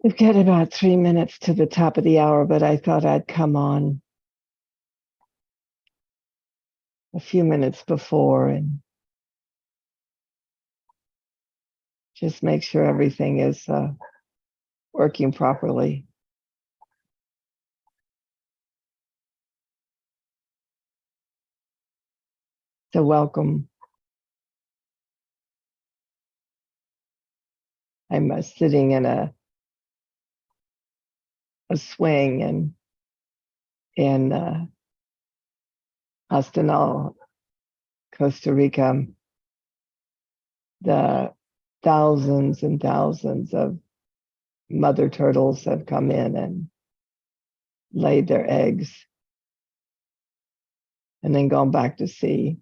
We've got about 3 minutes to the top of the hour, but I thought I'd come on a few minutes before and just make sure everything is working properly. So welcome. I'm sitting in a swing in Hostinal, Costa Rica. The thousands and thousands of mother turtles have come in and laid their eggs and then gone back to sea.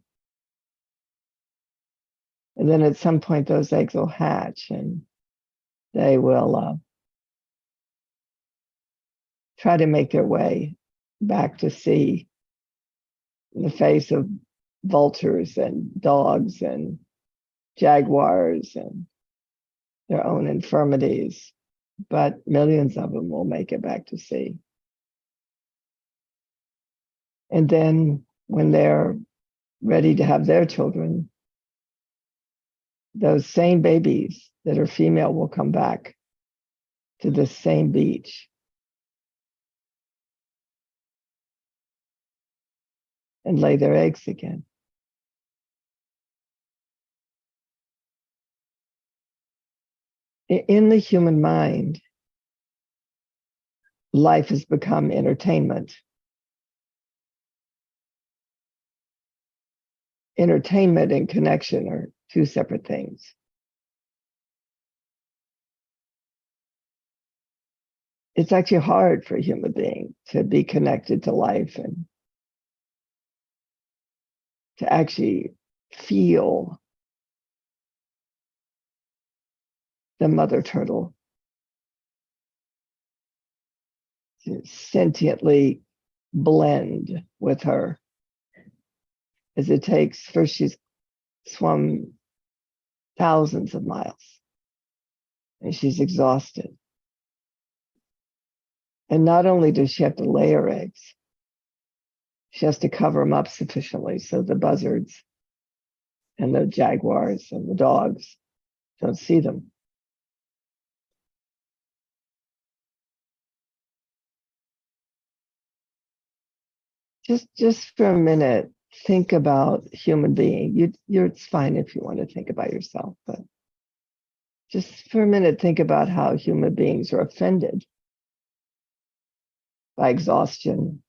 And then at some point, those eggs will hatch and they will try to make their way back to sea in the face of vultures and dogs and jaguars and their own infirmities. But millions of them will make it back to sea. And then when they're ready to have their children, those same babies that are female will come back to the same beach and lay their eggs again. In the human mind, life has become entertainment. Entertainment and connection are two separate things. It's actually hard for a human being to be connected to life and to actually feel the mother turtle, to sentiently blend with her, as it takes, first she's swum thousands of miles and she's exhausted. And not only does she have to lay her eggs, she has to cover them up sufficiently so the buzzards and the jaguars and the dogs don't see them. Just for a minute, think about human being. It's fine if you want to think about yourself, but just for a minute, think about how human beings are offended by exhaustion,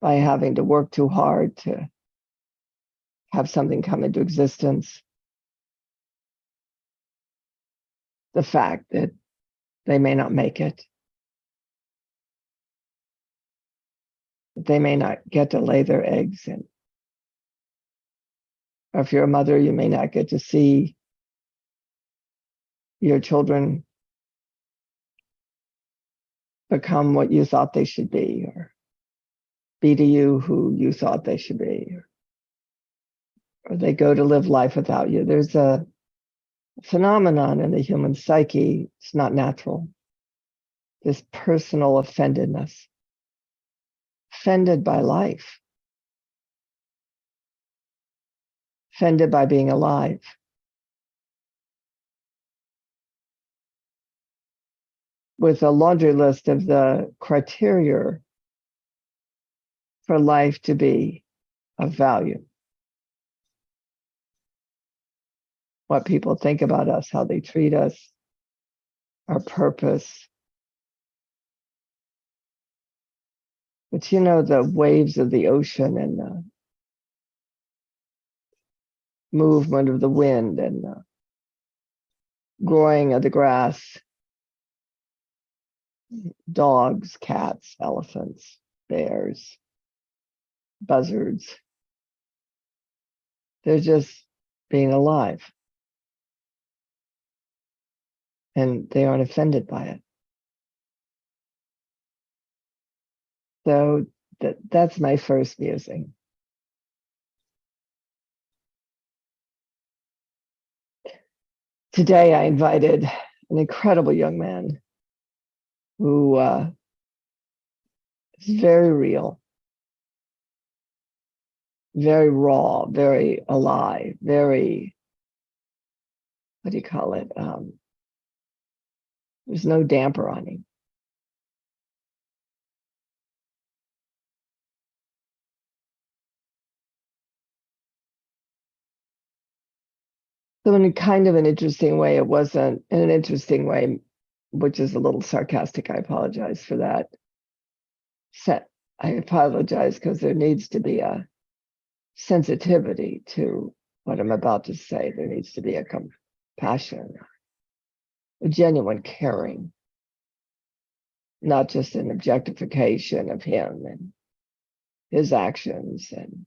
by having to work too hard to have something come into existence. The fact that they may not make it, that they may not get to lay their eggs, and or if you're a mother, you may not get to see your children become what you thought they should be, or be to you who you thought they should be, or they go to live life without you. There's a phenomenon in the human psyche. It's not natural. This personal offendedness, offended by life, offended by being alive. With a laundry list of the criteria for life to be of value. What people think about us, how they treat us, our purpose. But you know, the waves of the ocean and the movement of the wind and the growing of the grass, dogs, cats, elephants, bears, buzzards. They're just being alive. And they aren't offended by it. So that's my first musing. Today I invited an incredible young man who is very real, very raw, very alive, very, what do you call it? There's no damper on him. So in a kind of an interesting way, it wasn't in an interesting way, which is a little sarcastic. I apologize for that. I apologize because there needs to be a sensitivity to what I'm about to say. There needs to be a compassion, a genuine caring, not just an objectification of him and his actions and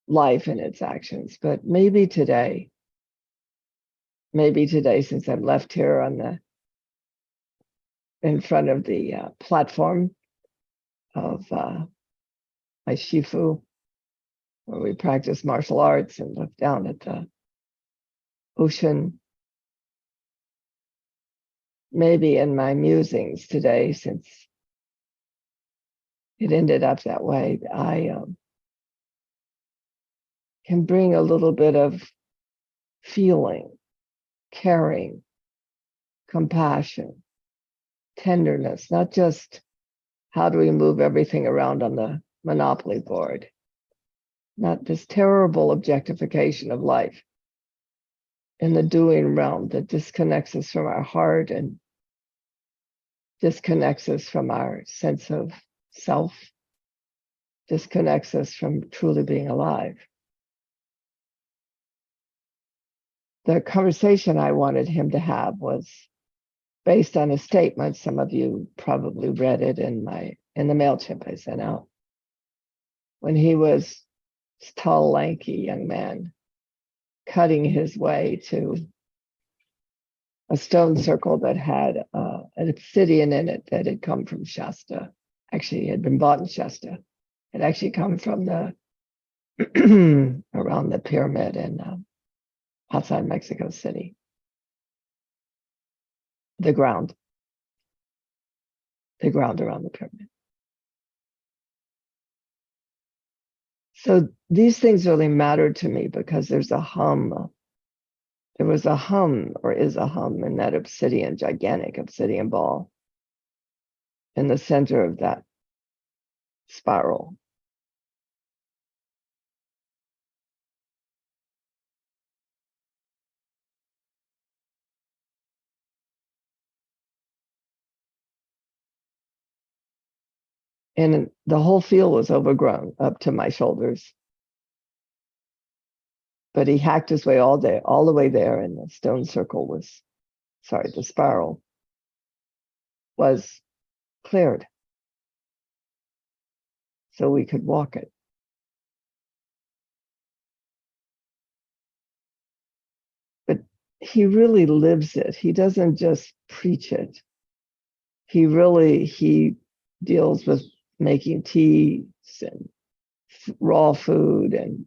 life and its actions. But maybe today, since I'm left here in front of the platform of my shifu, where we practice martial arts and look down at the ocean. Maybe in my musings today, since it ended up that way, I can bring a little bit of feeling, caring, compassion, tenderness, not just how do we move everything around on the Monopoly board, not this terrible objectification of life in the doing realm that disconnects us from our heart and disconnects us from our sense of self, disconnects us from truly being alive. The conversation I wanted him to have was based on a statement. Some of you probably read it in the MailChimp I sent out. When he was this tall, lanky young man cutting his way to a stone circle that had an obsidian in it that had come from Shasta. Actually, it had been bought in Shasta. It actually come from the around the pyramid in outside Mexico City. The ground around the pyramid. So these things really mattered to me because there was a hum or is a hum in that gigantic obsidian ball in the center of that spiral. And the whole field was overgrown up to my shoulders. But he hacked his way all the way there, and the spiral was cleared so we could walk it. But he really lives it. He doesn't just preach it. He deals with making teas and raw food,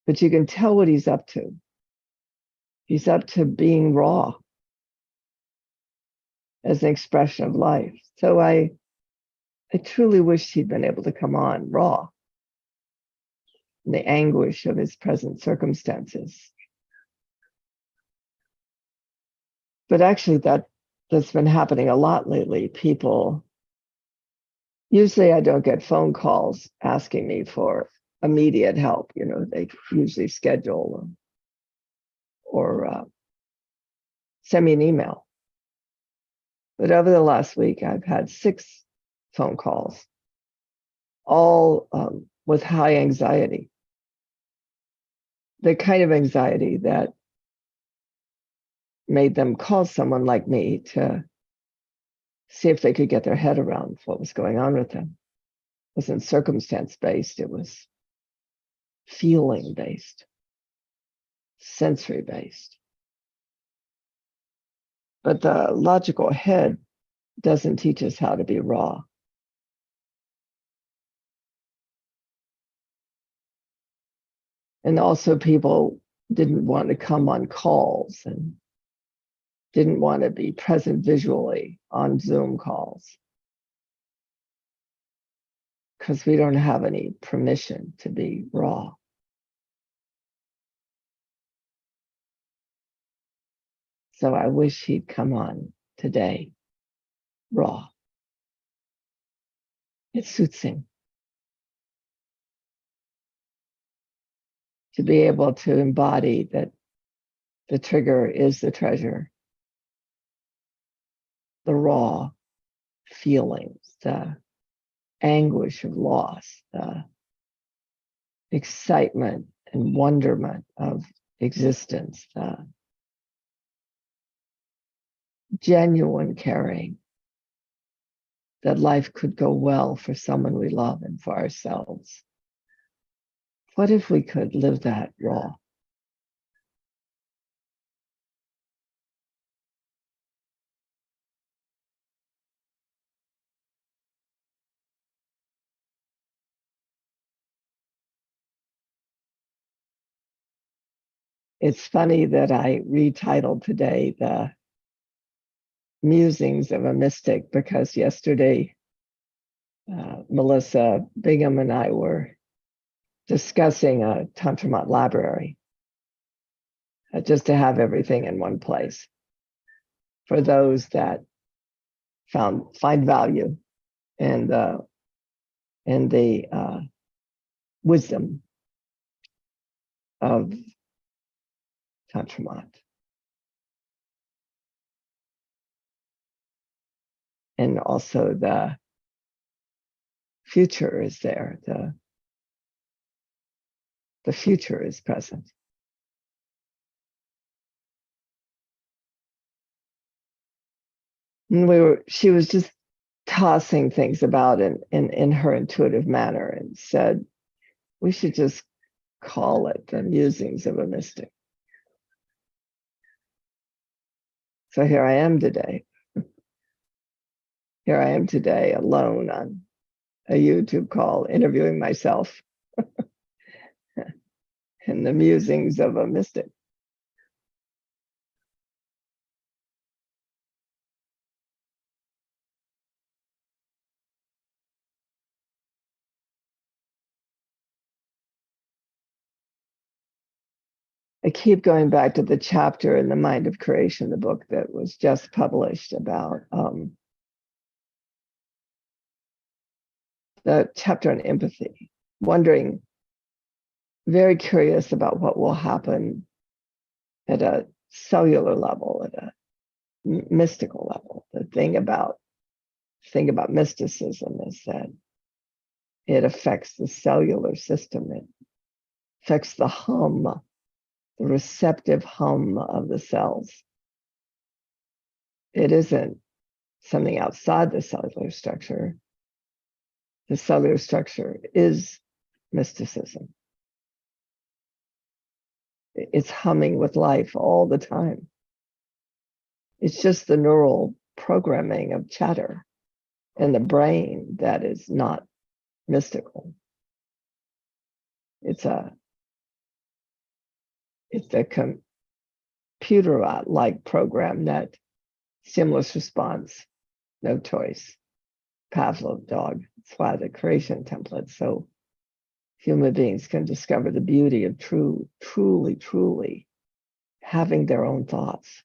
but you can tell what he's up to. He's up to being raw as an expression of life. So I truly wished he'd been able to come on raw in the anguish of his present circumstances. But actually that's been happening a lot lately. Usually I don't get phone calls asking me for immediate help. They usually schedule or send me an email. But over the last week, I've had 6 phone calls, all with high anxiety. The kind of anxiety that made them call someone like me to see if they could get their head around what was going on with them. It wasn't circumstance-based, it was feeling-based, sensory-based. But the logical head doesn't teach us how to be raw. And also people didn't want to come on calls and didn't want to be present visually on Zoom calls because we don't have any permission to be raw. So I wish he'd come on today, raw. It suits him to be able to embody that the trigger is the treasure, the raw feelings, the anguish of loss, the excitement and wonderment of existence, the genuine caring that life could go well for someone we love and for ourselves. What if we could live that raw? It's funny that I retitled today the Musings of a Mystic because yesterday Melissa Bingham and I were discussing a Tantramat library just to have everything in one place for those that find value in the wisdom of Tantramat. And also the future is there. The future is present. And she was just tossing things about in her intuitive manner and said, we should just call it the Musings of a Mystic. So here I am today. Here I am today alone on a YouTube call, interviewing myself in the Musings of a Mystic. I keep going back to the chapter in The Mind of Creation, the book that was just published about the chapter on empathy, wondering, very curious about what will happen at a cellular level, at a mystical level. The thing about mysticism is that it affects the cellular system. It affects the hum, the receptive hum of the cells. It isn't something outside the cellular structure. The cellular structure is mysticism. It's humming with life all the time. It's just the neural programming of chatter in the brain that is not mystical. It's a computer-like program that stimulus response, no choice, Pavlov dog. That's why the creation template, so human beings can discover the beauty of truly having their own thoughts.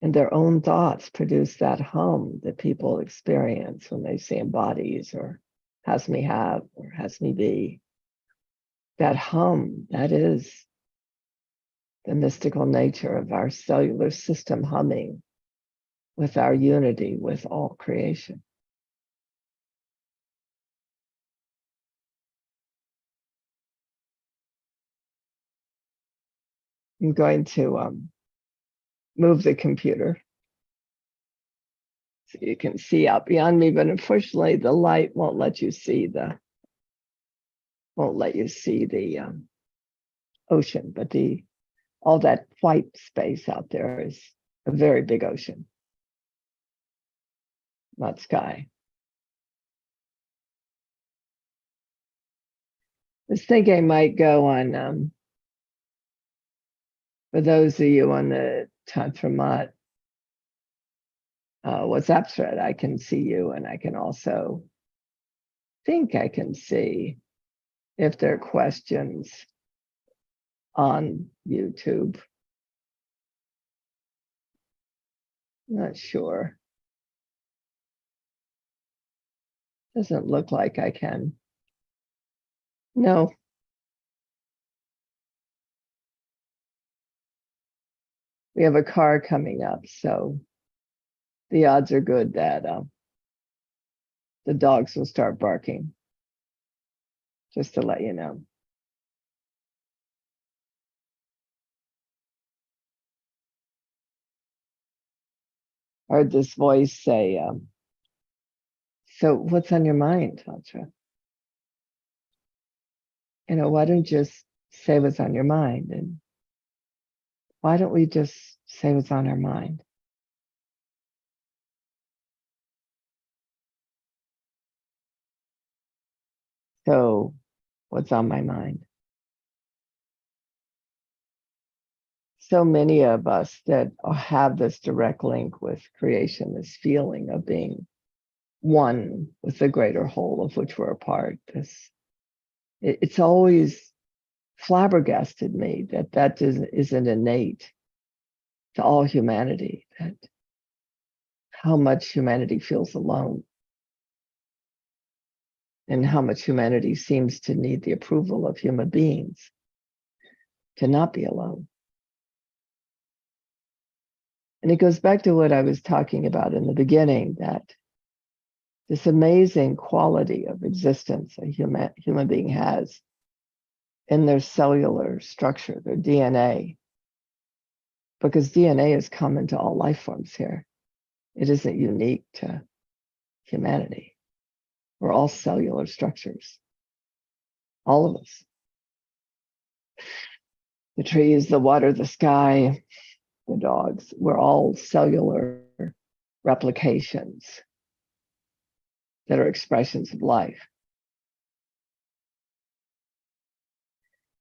And their own thoughts produce that hum that people experience when they see embodies or has me have or has me be. That hum, that is the mystical nature of our cellular system humming with our unity with all creation. I'm going to move the computer so you can see out beyond me, but unfortunately the light won't let you see the ocean, but all that white space out there is a very big ocean, not sky. I was thinking I might go on For those of you on the Tantramat WhatsApp thread, I can see you, and I can also think I can see if there are questions on YouTube. Not sure. Doesn't look like I can. No. We have a car coming up, so the odds are good that the dogs will start barking, just to let you know. I heard this voice say, so what's on your mind, Tantra? Why don't you just say what's on your mind? And why don't we just say what's on our mind? So what's on my mind? So many of us that have this direct link with creation, this feeling of being one with the greater whole of which we're a part. It's always flabbergasted me that isn't innate to all humanity, that how much humanity feels alone and how much humanity seems to need the approval of human beings to not be alone. And it goes back to what I was talking about in the beginning, that this amazing quality of existence a human being has in their cellular structure, their DNA, because DNA is common to all life forms here. It isn't unique to humanity. We're all cellular structures, all of us. The trees, the water, the sky, the dogs, we're all cellular replications that are expressions of life.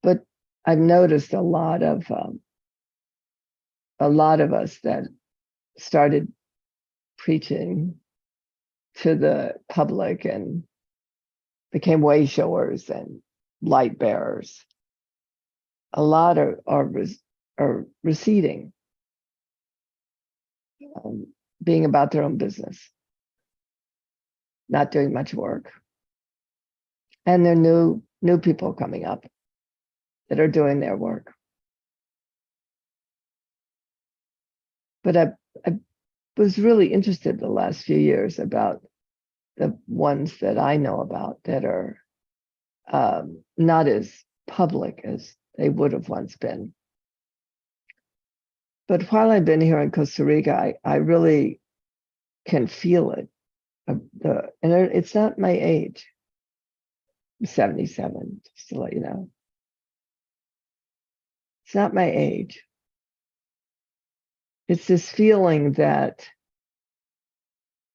But I've noticed a lot of us that started preaching to the public and became way showers and light bearers. A lot are receding, being about their own business, not doing much work. And there are new people coming up that are doing their work. But I was really interested the last few years about the ones that I know about that are not as public as they would have once been. But while I've been here in Costa Rica, I really can feel it. And it's not my age. I'm 77, just to let you know. It's not my age. It's this feeling that,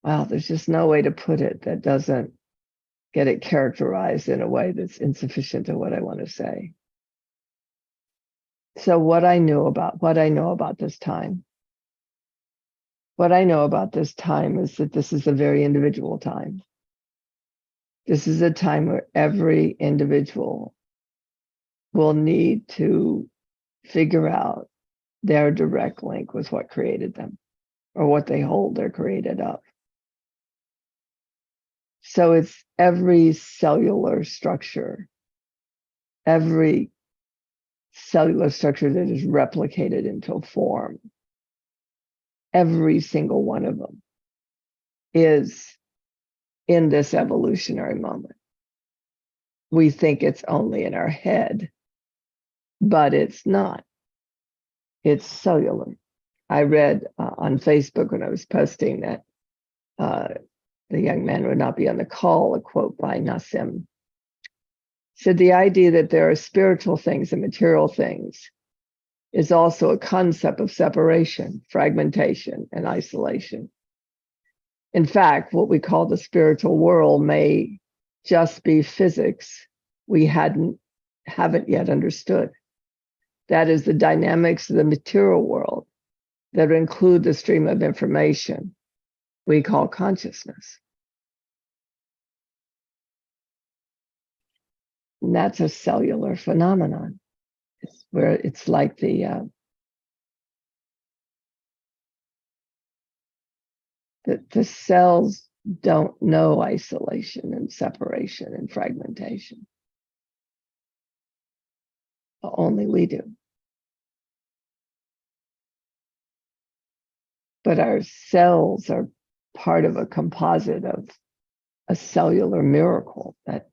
wow, there's just no way to put it that doesn't get it characterized in a way that's insufficient to what I want to say. So what I know about this time is that this is a very individual time. This is a time where every individual will need to figure out their direct link with what created them or what they hold they're created of. So it's every cellular structure that is replicated into a form. Every single one of them is in this evolutionary moment. We think it's only in our head, but it's not. It's cellular. I read on Facebook when I was posting that the young man would not be on the call, a quote by Nassim, said the idea that there are spiritual things and material things is also a concept of separation, fragmentation, and isolation. In fact, what we call the spiritual world may just be physics we haven't yet understood. That is the dynamics of the material world that include the stream of information we call consciousness. And that's a cellular phenomenon. It's where it's like the cells don't know isolation and separation and fragmentation. Only we do. But our cells are part of a composite of a cellular miracle that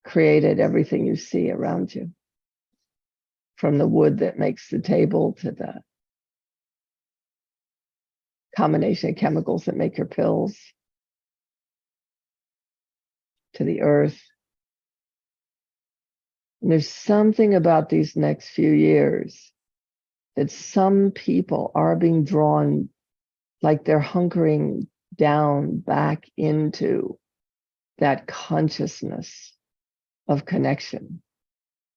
created everything you see around you, from the wood that makes the table to the combination of chemicals that make your pills, to the earth. And there's something about these next few years that some people are being drawn, like they're hunkering down back into that consciousness of connection,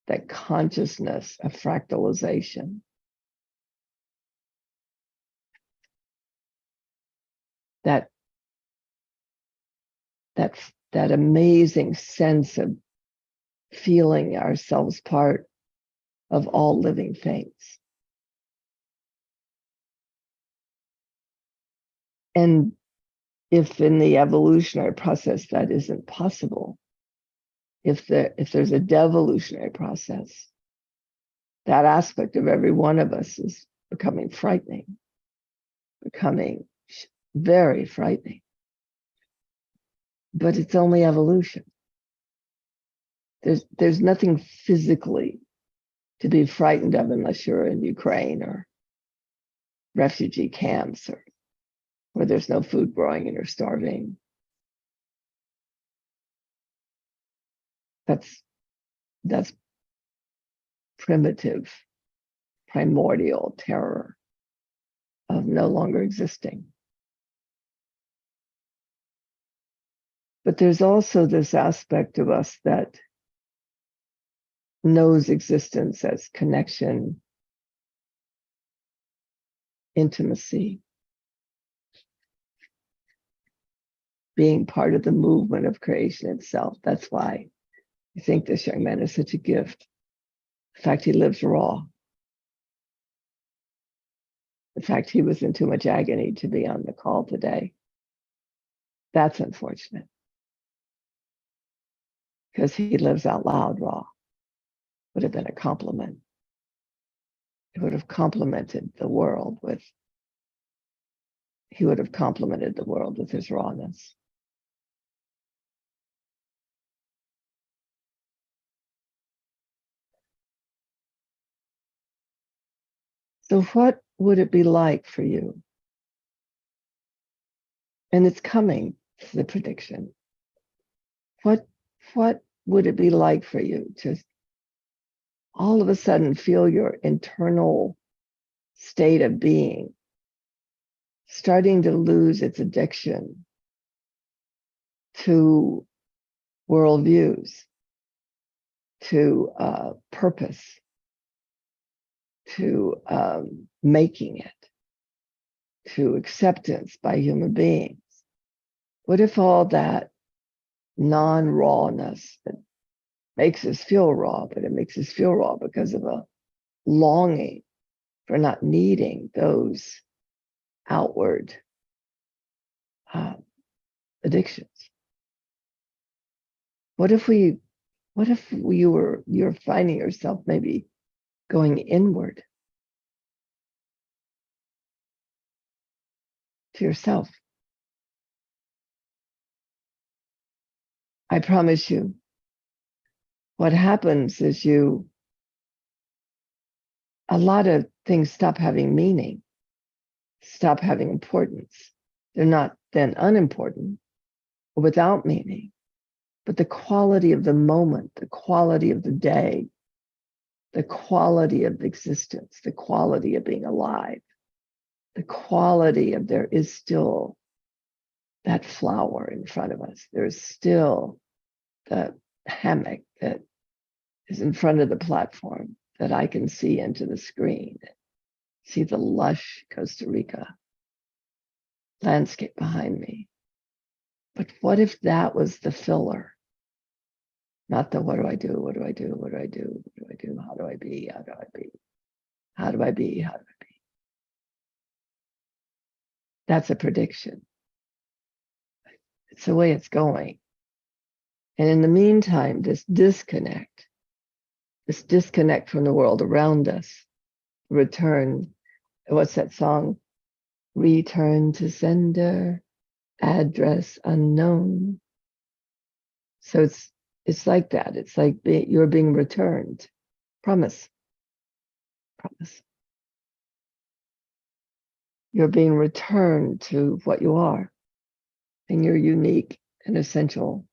that consciousness of fractalization. That amazing sense of feeling ourselves part of all living things. And if in the evolutionary process that isn't possible, if there's a devolutionary process, that aspect of every one of us is becoming frightening, becoming very frightening. But it's only evolution. There's nothing physically to be frightened of unless you're in Ukraine or refugee camps or where there's no food growing and you're starving. That's primitive, primordial terror of no longer existing. But there's also this aspect of us that knows existence as connection, intimacy, being part of the movement of creation itself. That's why I think this young man is such a gift. In fact, he lives raw. In fact, he was in too much agony to be on the call today. That's unfortunate, because he lives out loud raw. Would have been a compliment. It would have complemented the world with, he would have complemented the world with his rawness. So what would it be like for you? And it's coming, the prediction. What would it be like for you to all of a sudden feel your internal state of being starting to lose its addiction to worldviews, to purpose, to making it, to acceptance by human beings? What if all that non-rawness that makes us feel raw, but it makes us feel raw because of a longing for not needing those outward addictions? What if you're finding yourself maybe going inward to yourself? I promise you, what happens is a lot of things stop having meaning, stop having importance. They're not then unimportant or without meaning, but the quality of the moment, the quality of the day, the quality of existence, the quality of being alive, the quality of there is still that flower in front of us. There's still the hammock that is in front of the platform. that I can see into the screen, see the lush Costa Rica landscape behind me. But what if that was the filler? Not the what do I do? What do I do? What do I do? What do I do? How do I be? How do I be? How do I be? How do I be? That's a prediction. It's the way it's going. And in the meantime, this disconnect from the world around us, return, what's that song? Return to sender, address unknown. So it's like that. It's like you're being returned. Promise. You're being returned to what you are and your unique and essential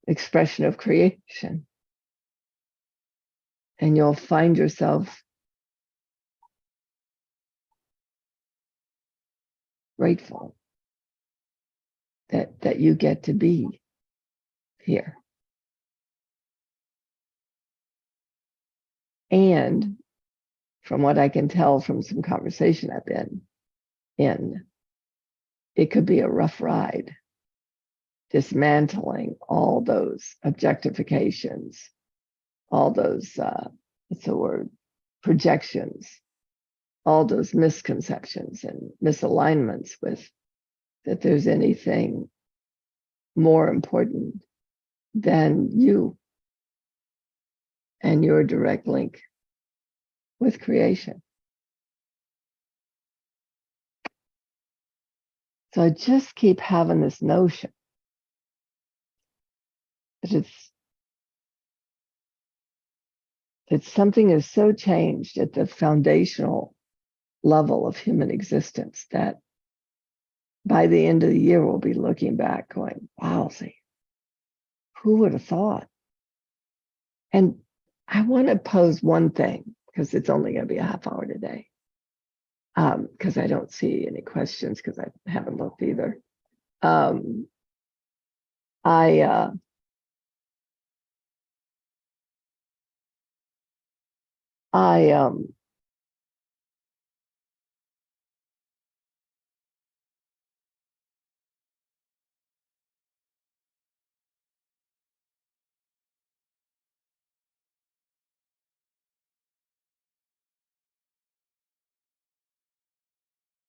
expression of creation. And you'll find yourself grateful that you get to be here. And from what I can tell from some conversation I've been in, it could be a rough ride, dismantling all those objectifications, all those, what's the word, projections, all those misconceptions and misalignments with that there's anything more important than you and your direct link with creation. So I just keep having this notion that it's something is so changed at the foundational level of human existence that by the end of the year, we'll be looking back going, wow, see, who would have thought? And I want to pose one thing, because it's only going to be a half hour today, because I don't see any questions, because I haven't looked either.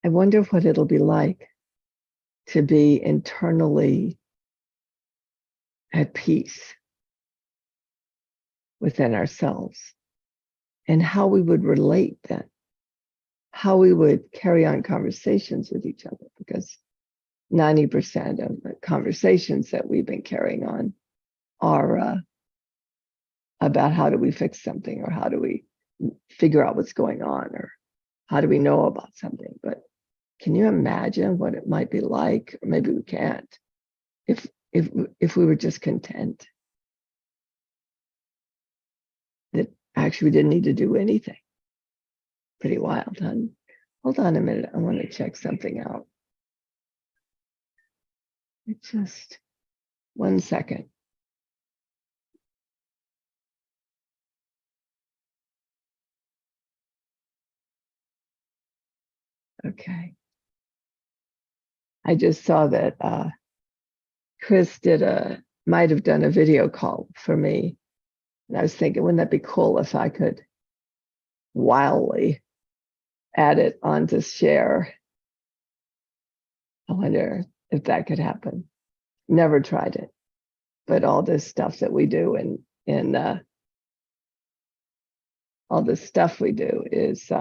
I wonder what it'll be like to be internally at peace within ourselves, and how we would relate then, how we would carry on conversations with each other, because 90% of the conversations that we've been carrying on are about how do we fix something, or how do we figure out what's going on, or how do we know about something. But can you imagine what it might be like, or maybe we can't, if we were just content that actually we didn't need to do anything? Pretty wild, huh? Hold on a minute, I want to check something out. Just 1 second. Okay. I just saw that Chris might have done a video call for me. And I was thinking, wouldn't that be cool if I could wildly add it on to share? I wonder if that could happen. Never tried it, but all this stuff that we do and all this stuff we do is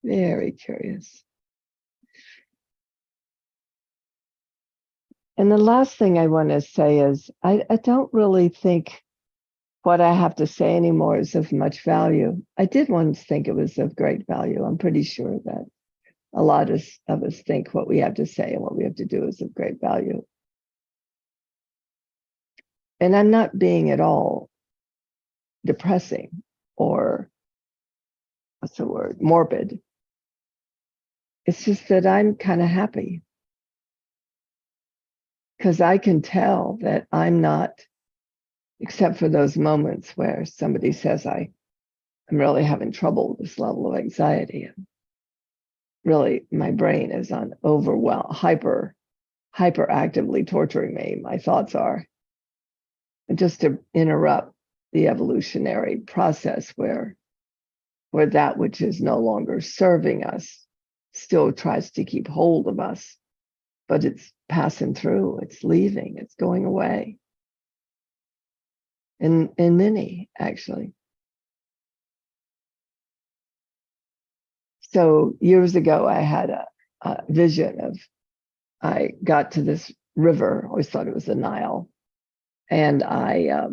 very curious. And the last thing I want to say is I don't really think what I have to say anymore is of much value. I did once think it was of great value. I'm pretty sure that a lot of us think what we have to say and what we have to do is of great value. And I'm not being at all depressing or, what's the word, morbid. It's just that I'm kind of happy. because I can tell that I'm not, except for those moments where somebody says I'm really having trouble with this level of anxiety. And really, my brain is on hyperactively torturing me. My thoughts are, and just to interrupt the evolutionary process where that which is no longer serving us still tries to keep hold of us, but it's passing through, it's leaving, it's going away. And many, actually. So years ago, I had a vision of, I got to this river, always thought it was the Nile, and I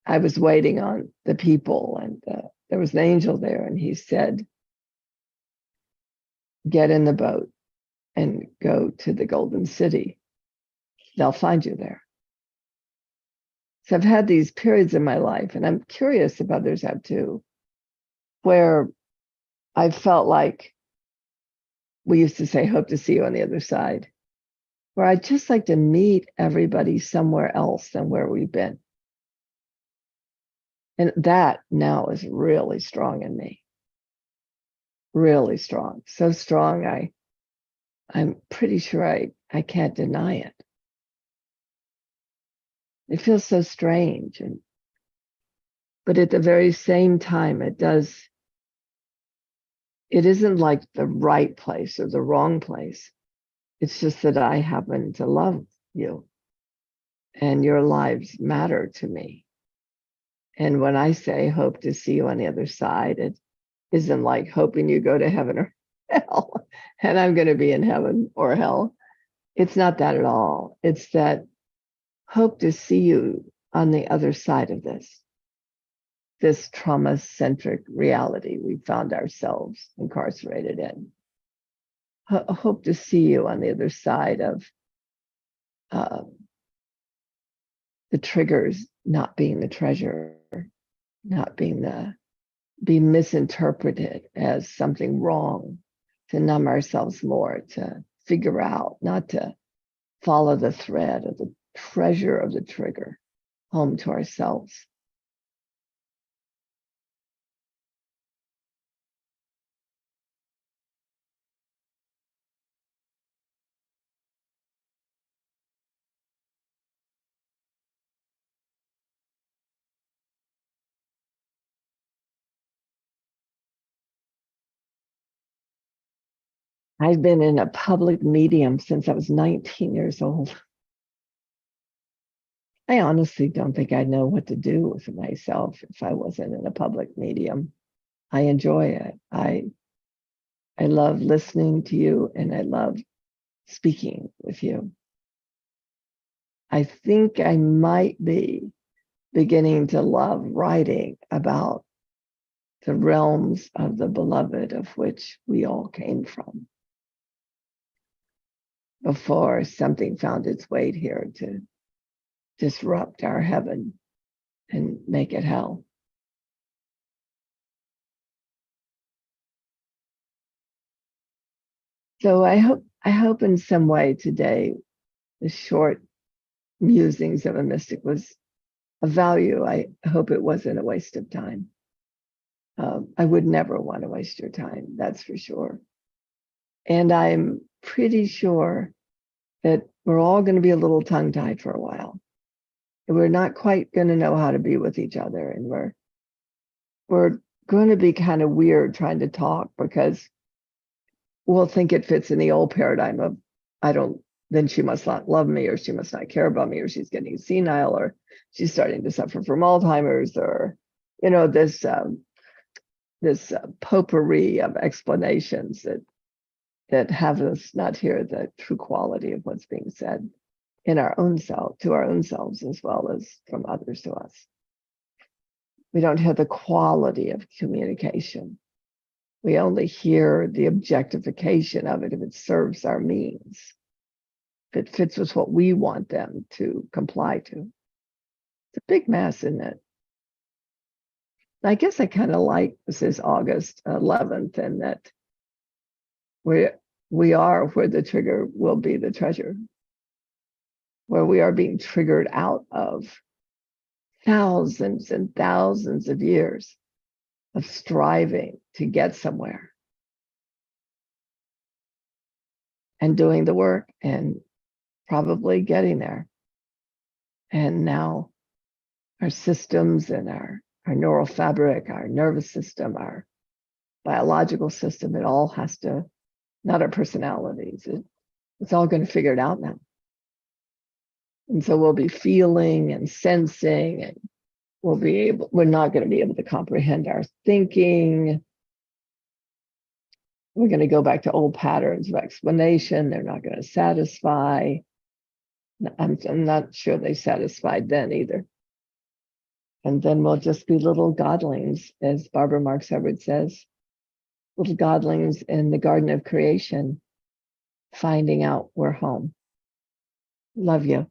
was waiting on the people, and there was an angel there, and he said, get in the boat and go to the Golden City. They'll find you there. So I've had these periods in my life, and I'm curious if others have too, where I felt like, we used to say, hope to see you on the other side, where I'd just like to meet everybody somewhere else than where we've been. And that now is really strong in me. Really strong. So strong, I'm pretty sure I can't deny it. It feels so strange. But at the very same time, it isn't like the right place or the wrong place. It's just that I happen to love you and your lives matter to me. And when I say hope to see you on the other side, it isn't like hoping you go to heaven or hell and I'm going to be in heaven or hell. It's not that at all. It's that hope to see you on the other side of this trauma-centric reality we found ourselves incarcerated in. Hope to see you on the other side of the triggers not being the treasure, not being misinterpreted as something wrong, to numb ourselves more, to figure out, not to follow the thread of the treasure of the trigger home to ourselves. I've been in a public medium since I was 19 years old. I honestly don't think I'd know what to do with myself if I wasn't in a public medium. I enjoy it. I love listening to you, and I love speaking with you. I think I might be beginning to love writing about the realms of the beloved of which we all came from before something found its way here to disrupt our heaven and make it hell. So I hope in some way today, the short musings of a mystic was of value. I hope it wasn't a waste of time. I would never want to waste your time, that's for sure. And I'm pretty sure that we're all going to be a little tongue-tied for a while. We're not quite going to know how to be with each other, and we're going to be kind of weird trying to talk, because we'll think it fits in the old paradigm of, then she must not love me, or she must not care about me, or she's getting senile, or she's starting to suffer from Alzheimer's, or this potpourri of explanations that have us not hear the true quality of what's being said in our own self, to our own selves, as well as from others to us. We don't hear the quality of communication. We only hear the objectification of it if it serves our means, if it fits with what we want them to comply to. It's a big mess, isn't it? I guess I kind of like, this is August 11th, and that we are where the trigger will be the treasure, where we are being triggered out of thousands and thousands of years of striving to get somewhere and doing the work and probably getting there. And now our systems and our neural fabric, our nervous system, our biological system, it all has to, not our personalities, it's all going to figure it out now. And so we'll be feeling and sensing, and we're not going to be able to comprehend our thinking. We're going to go back to old patterns of explanation. They're not going to satisfy. I'm not sure they satisfied then either. And then we'll just be little godlings, as Barbara Marx Hubbard says, little godlings in the garden of creation, finding out we're home. Love you.